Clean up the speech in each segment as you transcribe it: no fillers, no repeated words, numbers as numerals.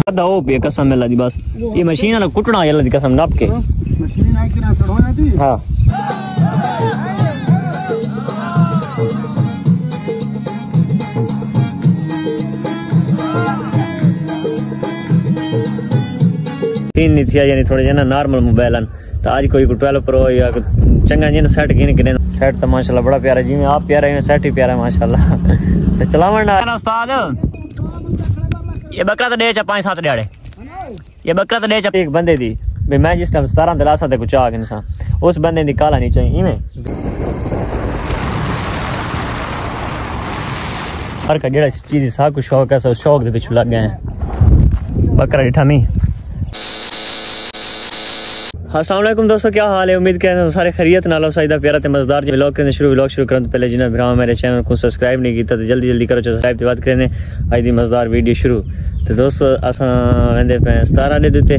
हो पे कसम मिला दी बस ये मशीन वाला कुटना यल्ला दी कसम नाप के मशीन आई के ना चढ़ो ना दी हां तीन नहीं थिया यानी थोड़े जना नॉर्मल मोबाइल तो आज कोई 12 प्रो या चंगा जिन सेट गिन के सेट तो माशाल्लाह बड़ा प्यारा जी में आप प्यारा है सेट ही प्यारा माशाल्लाह तो चलावन ना उस्ताद ये बकरा तो दे चा 5-7 दिहाड़े ये बकरा तो दे चा एक बंदे दी भाई मैं जिस टाइम 17 दिलासा ते कुछ आ के इंसान उस बंदे दी काला नहीं चाहिए इवें हर का जेड़ा चीज सा को शौक है सो शौक दे पिछु लग गए हैं बकरा डिठा मी। अस्सलाम वालेकुम दोस्तों, क्या हाल है? उम्मीद करते हैं सारे खैरियत नाल साइदा प्यारा ते मजेदार जी व्लॉग करने शुरू करन पहले जिन्हें भरा मेरे चैनल को सब्सक्राइब नहीं किया तो जल्दी करो सब्सक्राइब ते बात करने आज दी मजेदार वीडियो शुरू। तो दोस्तों असा वेंदे पे 17 दे दिते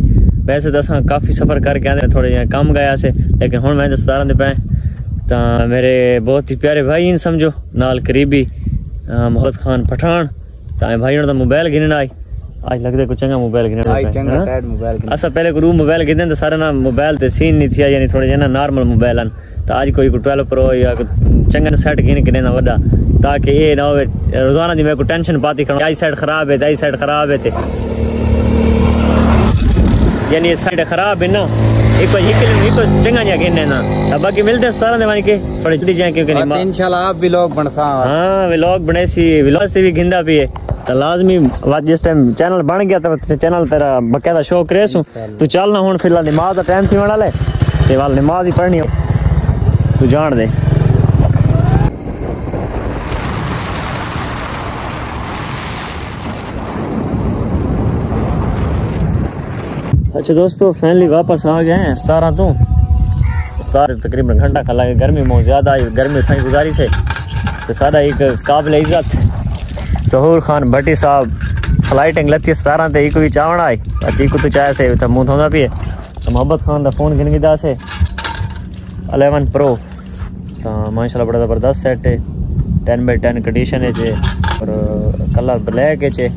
वैसे तो असा काफी सफर करके आंदे थोड़े जिहा काम गया से लेकिन हुन मैं 17 दे पे ता मेरे बहुत ही प्यारे भाई इन समझो नाल करीबी मोहम्मद खान पठान ता भाई दा मोबाइल गिनना आई आज लगदे को चंगा मोबाइल गिनना आई चंगा टाइट मोबाइल गिनना असा पहले को मोबाइल गिनदे तो सारा ना मोबाइल ते सीन नहीं थिया यानी थोड़े जना नॉर्मल मोबाइल अन तो आज कोई 12 प्रो या चंगा सेट गिन के ना वडा ताकि ये ना होवे रोजाना दी मैं को टेंशन पाती करो आई साइड खराब है आई साइड खराब है ते यानी ये साइड खराब है ना एक चंगा जा गिनने ना बाकी मिलते 17 दे मानी के थोड़े जल्दी जाए क्योंकि इंशाल्लाह आप व्लॉग बनसा हां व्लॉग बने सी व्लॉग से भी गिंदा पिए तो लाजमी जिस टाइम चैनल बन गया तो चैनल तेरा बकायदा शो करे सू तू चल ना हुन फिलहाल नमाज का टाइम थी होने वाला है ते वाल नमाज ही पढ़नी तू जान दे। अच्छा दोस्तों फाइनली वापस आ गए हैं 17 तो 17 तकरीबन घंटा खा लगे गर्मी बहुत ज़्यादा आई गर्मी थी गुजारिश है तो सारा एक काबिल इज्जत जहूर खान भट्टी साहब फ्लाइटिंग लती 17 ते कोई चावण आई अती को तो चाहे से तो मुंह धोंदा पिए तो मोहम्मद खान दा फोन गिन गिदा से 11 प्रो तो माशाल्लाह बड़ा ज़बरदस्त सेट है 10x10 कंडीशन है जे और कलर ब्लैक है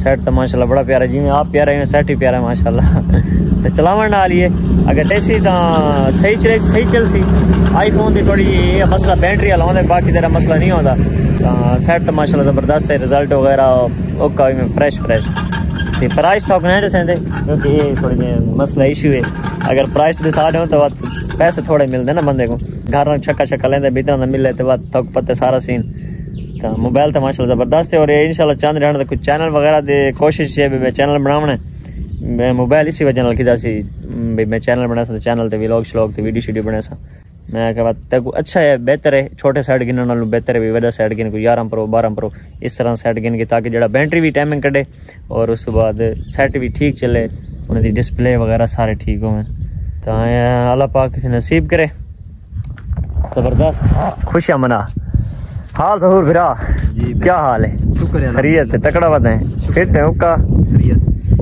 सेट तो माशाल्लाह बड़ा प्यारा जी में आप प्यारा है सेट ही प्यारा है माशाल्लाह तो चलावन ना लिए अगर तैसी तो सही चल सी आईफोन की थोड़ी ये मसला बैटरी लाने बाकी तेरा मसला नहीं होता सेट तो माशाल्लाह ज़बरदस्त है रिजल्ट वगैरह ओका में फ्रेश तो प्राइस तो नहीं दसेंदे क्योंकि ये थोड़ी मसला इशू है अगर प्राइस के साथ हो तो पैसे थोड़े मिलते ना बंदे को घर छक्का लेंदे भीतर ना मिले तो बात थक पत्ते सारा सीन तो मोबाइल तो माशाल्लाह ज़बरदस्त है और ये इंशाल्लाह चांद रहने तो कुछ चैनल वगैरह दे कोशिश है मैं चैनल बनावना मैं मोबाइल इसी वजह नाल किदा सी भाई मैं चैनल बना सा चैनल ते व्लॉग श्लॉग ते वीडियो बना सा मैं कहा तक अच्छा है बेहतर है छोटे सेट गिनने नालों बेहतर है वड्डा सेट गिन कोई 11 प्रो 12 प्रो इस तरह सेट गिन के ताकि जड़ा बैटरी भी टाइमिंग कटे और उस बाद सेट भी ठीक चले उन्हें दी डिस्प्ले वगैरह सारे ठीक हों तो अल्लाह पाक किसी नसीब करे ज़बरदस्त खुशियाँ मना। हाल जहूर फिरा क्या हाल है? खैरियत है तकड़ा बताएं फिट है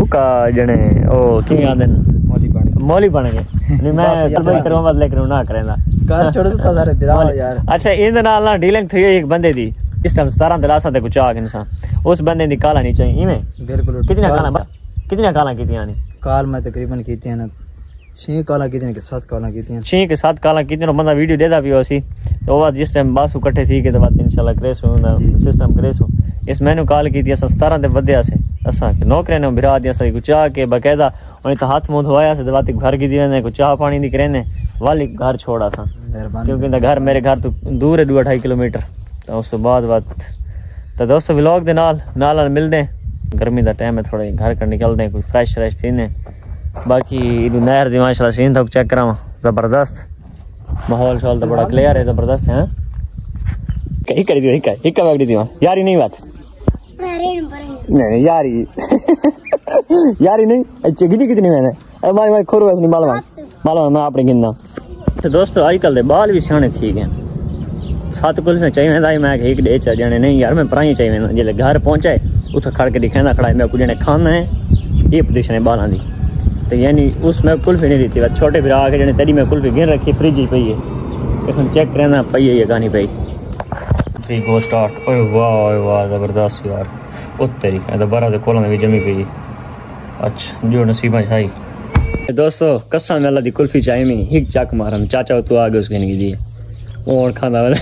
उका जने ओ की आंदे मौली बन गए नहीं मैं तलबई करवा मत लेकर ना करेंदा घर छोड़ तो सारे बिरा यार। अच्छा इन नाल ना डीलिंग थई एक बंदे दी इस टाइम 17 दिलासा ते कुछ आ के इंसान उस बंदे दी काला नहीं चाहिए इवें बिल्कुल कितनी काला कीतियां ने काल मैं तकरीबन कीतियां ना 6 काला कीतियां के 7 काला कीतियां 6 के 7 काला कीतियां बंदा वीडियो देदा भी होसी तो बाद जिस टाइम बास इकट्ठे थी के तो बात इंशाल्लाह करेसो सिस्टम करेसो इस मैंने कॉल की थी 17 दे वध्या से असा के नौकरे ने बिरा दिया सही कुछ आ के बकायदा उन्हें तो हाथ मुंह धोया से बात घर की दी कुछ चाह पानी दी करे वाली घर छोड़ा सा क्योंकि घर मेरे घर तो दूर है 2-2.5 किलोमीटर तो उस बाद बात तो दोस्तों व्लॉग दे नाल मिलदे गर्मी दा टाइम है थोड़ा घर का निकलदे कोई फ्रेश थीने बाकी इधर नहर दी माशाल्लाह सीन तक चेक करावा ज़बरदस्त माहौल शॉल तो बड़ा क्लियर है ज़बरदस्त है कहीं करी दी हिक्का बैग दी यारी नहीं बात नहीं यारी यारी नहीं अच्छे कितनी मैंने अरे भाई खोर वैसे नहीं मालूम मैं अपने गिनना तो दोस्तों आजकल दे बाल भी सियाने ठीक हैं 7 कुल्फियां चाहिए मैं एक डे चा जाने नहीं यार मैं पराई चाहिए जिले घर पहुंचाए उठा खड़ के दिखाना खड़ा है मैं कुछ खाना है ये पोजिशन है बालों की तो यानी उसमें कुल्फी नहीं देती बात छोटे फिर आके जने तेरी में कुल्फी गिन रखी फ्रिज ही पई है चेक करना पई है ये कहानी पई थ्री गो स्टार्ट ओए वाह ज़बरदस्त यार ओ तेरी तो बारह खोलने भी जमी पई अच्छा जो नसीबा छाई। दोस्तों कसम अल्लाह दी कुल्फी चाय में हिक चक मारन चाचा तो आगे उसके नहीं लिए और खाना वाला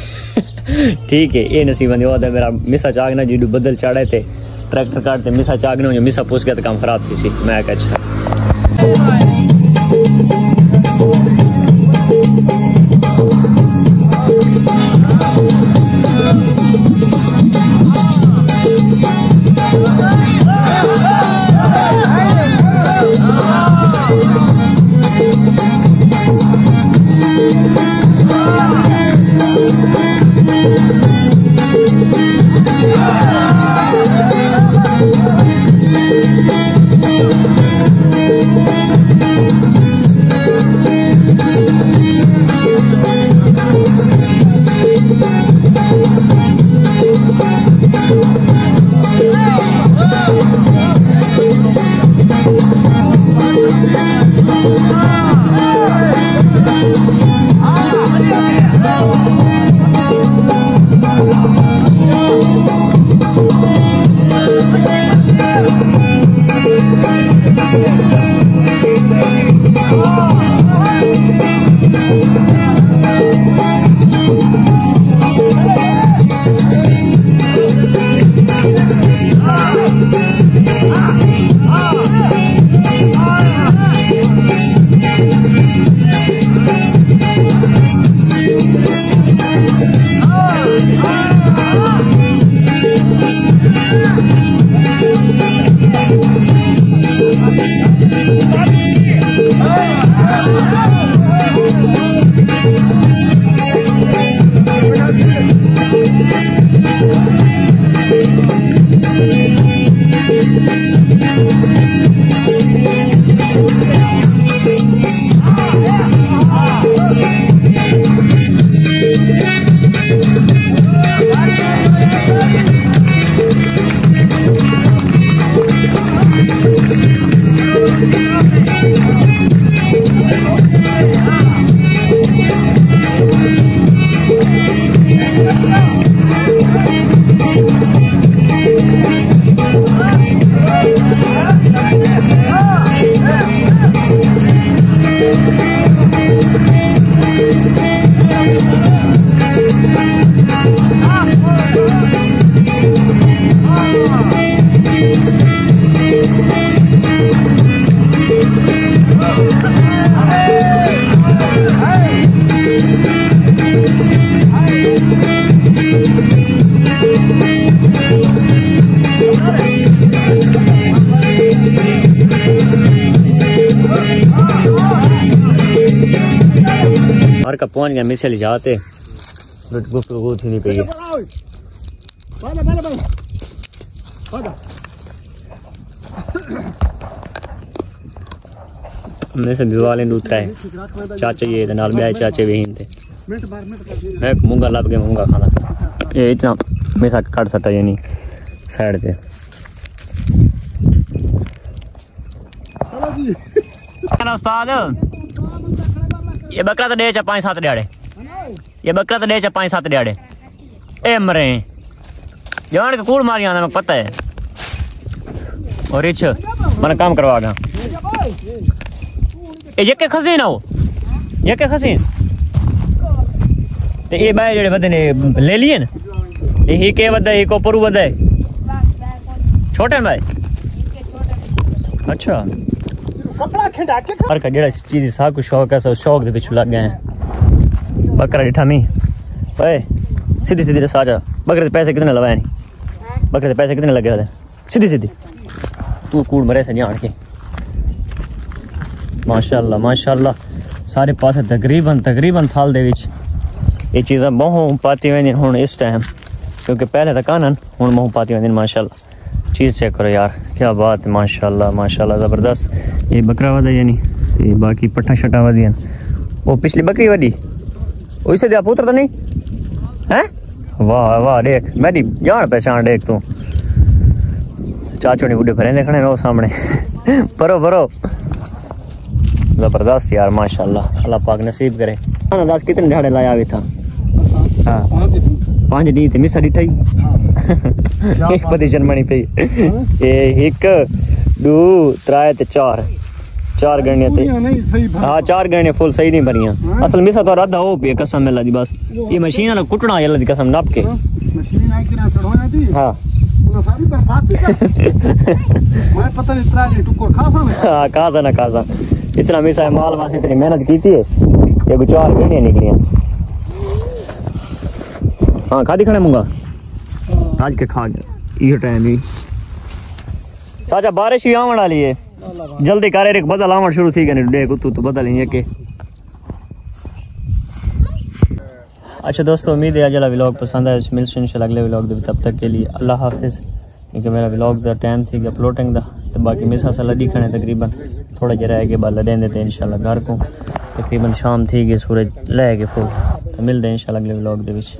ठीक है ये नसीबा नहीं होता मेरा मिसा चाग ना जी बदल चढ़े थे ट्रैक्टर काटते मिसा चाग ना मिसा पूछ गया तो काम खराब थी सी मैं अच्छा का पहुंच गया मिसल जाते गुफ्तगू थी नहीं पई मैं से दिवाले उतरा है चाचा ये नाल ब्याह चाचे भी थे मैं मूंगा लब के मूंगा खाना ये इतना मेसा कट सटा यानी साइड पे उस्ताद ये बकरा तो दे 5-7 दिहाड़े ये बकरा तो दे 5-7 दिहाड़े ए मरे जान के कूड़ मारी आना मैं पता है और रिच मैंने काम करवा गया ये के खसीन हो ये के खसीन तो ये बाय जेड़े बदे ने ले लिए ना ये के वदा ये को परू वदा छोटे भाई अच्छा हर का जेड़ा चीज सा को शौक है शौक दे पिछु लग गए हैं बकरा डिठा मी ओए सीधी सीधी सा जा बकरे के पैसे कितने लगाए नहीं बकरे के पैसे कितने लगे थे सीधी सीधी तू कूड़ मरे से नहीं आण के माशाल्लाह माशाल्लाह सारे पासे तकरीबन थाल दे विच ये चीज़ां बहुत पाती वेंदी हुण इस टाइम क्योंकि पहले तो कानन हुण बहुत पाती वेंदी माशाल्लाह चीज़ चेक करो यार क्या बात है माशाल्लाह माशाल्लाह ज़बरदस्त ये बकरा वधा यानी ते बाकी पट्ठा शट्ठा वधियन वो पिछली बकरी वडी ओइसे दिया पुत्र तो नहीं हैं वाह वाह देख मेरी जान पहचान देख तू चाचो ने बुढ़े भरे देखने रो सामने परो परो जबरदस्त यार माशाल्लाह अल्लाह पाक नसीब करे। दास कितने झाड़े लाया अभी था हाँ 5 डी ते मिसा डिठाई एक पोजीशन बनी पई ए 1 2 3 ते 4 गणने ते हां 4 गणने फुल सही नहीं बनिया असल मिसा तो आधा हो पे कसम मिला दी बस ये मशीन वाला कुटना यल्ला दी कसम नाप के मशीन आई किना चढ़ोया दी हां ना सारी बर्बाद थी मैं पता नहीं इतना नहीं टुकर खासा ना हां खासा ना खासा इतना मिसा माल वास इतनी मेहनत की थी ये 4 गणने निकलियां हां खा दिखाने मुंगा आज के खा गया ये टाइम ही चाचा बारिश भी आवन वाली है जल्दी करे रे बदल आवन शुरू थी गए डे कुत्तू तो बदल ही के अच्छा दोस्तों उम्मीद है आज वाला व्लॉग पसंद आया मिलते हैं इंशाल्लाह अगले व्लॉग दे तब तक के लिए अल्लाह हाफिज क्योंकि मेरा व्लॉग दा टाइम थी अपलोडिंग दा तो बाकी मिसा सा लड़ी खाने तकरीबन थोड़ा जरा रह के बाद लड़ें देते इंशाल्लाह घर को तकरीबन शाम थी गई सूरज ले गए फुल तो मिलते हैं इंशाल्लाह अगले व्लॉग दे विच।